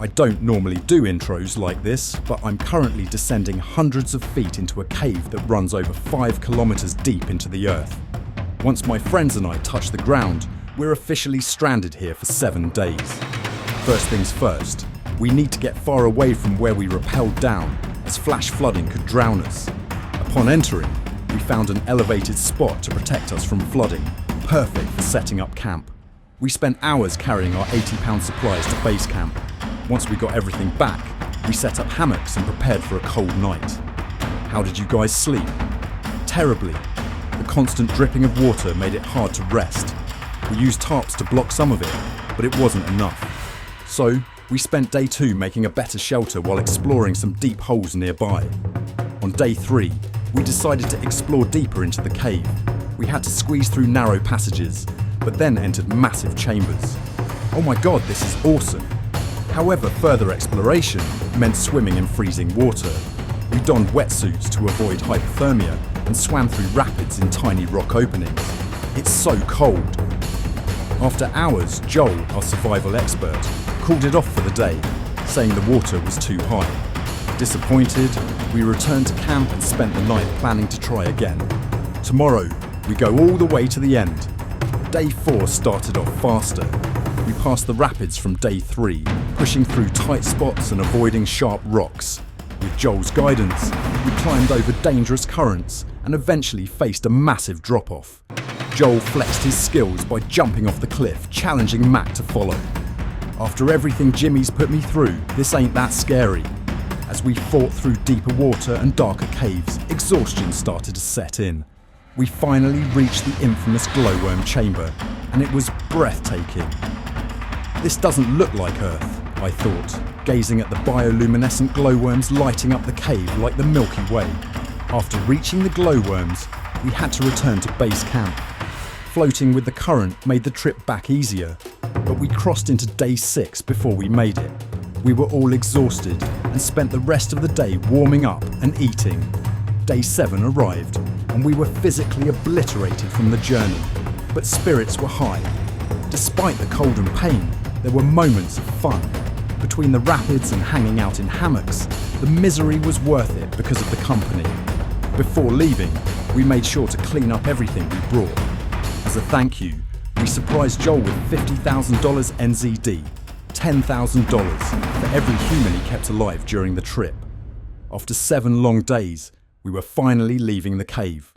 I don't normally do intros like this, but I'm currently descending hundreds of feet into a cave that runs over 5 kilometers deep into the earth. Once my friends and I touch the ground, we're officially stranded here for 7 days. First things first, we need to get far away from where we rappelled down, as flash flooding could drown us. Upon entering, we found an elevated spot to protect us from flooding, perfect for setting up camp. We spent hours carrying our 80-pound supplies to base camp. Once we got everything back, we set up hammocks and prepared for a cold night. How did you guys sleep? Terribly. The constant dripping of water made it hard to rest. We used tarps to block some of it, but it wasn't enough. So, we spent day 2 making a better shelter while exploring some deep holes nearby. On day 3, we decided to explore deeper into the cave. We had to squeeze through narrow passages, but then entered massive chambers. Oh my god, this is awesome! However, further exploration meant swimming in freezing water. We donned wetsuits to avoid hypothermia and swam through rapids in tiny rock openings. It's so cold. After hours, Joel, our survival expert, called it off for the day, saying the water was too high. Disappointed, we returned to camp and spent the night planning to try again. Tomorrow, we go all the way to the end. Day 4 started off faster. We passed the rapids from day 3, pushing through tight spots and avoiding sharp rocks. With Joel's guidance, we climbed over dangerous currents and eventually faced a massive drop-off. Joel flexed his skills by jumping off the cliff, challenging Mac to follow. After everything Jimmy's put me through, this ain't that scary. As we fought through deeper water and darker caves, exhaustion started to set in. We finally reached the infamous glowworm chamber, and it was breathtaking. This doesn't look like Earth, I thought, gazing at the bioluminescent glowworms lighting up the cave like the Milky Way. After reaching the glowworms, we had to return to base camp. Floating with the current made the trip back easier, but we crossed into day 6 before we made it. We were all exhausted and spent the rest of the day warming up and eating. Day 7 arrived, and we were physically obliterated from the journey, but spirits were high. Despite the cold and pain, there were moments of fun. Between the rapids and hanging out in hammocks, the misery was worth it because of the company. Before leaving, we made sure to clean up everything we brought. As a thank you, we surprised Joel with $50,000 NZD, $10,000 for every human he kept alive during the trip. After 7 long days, we were finally leaving the cave.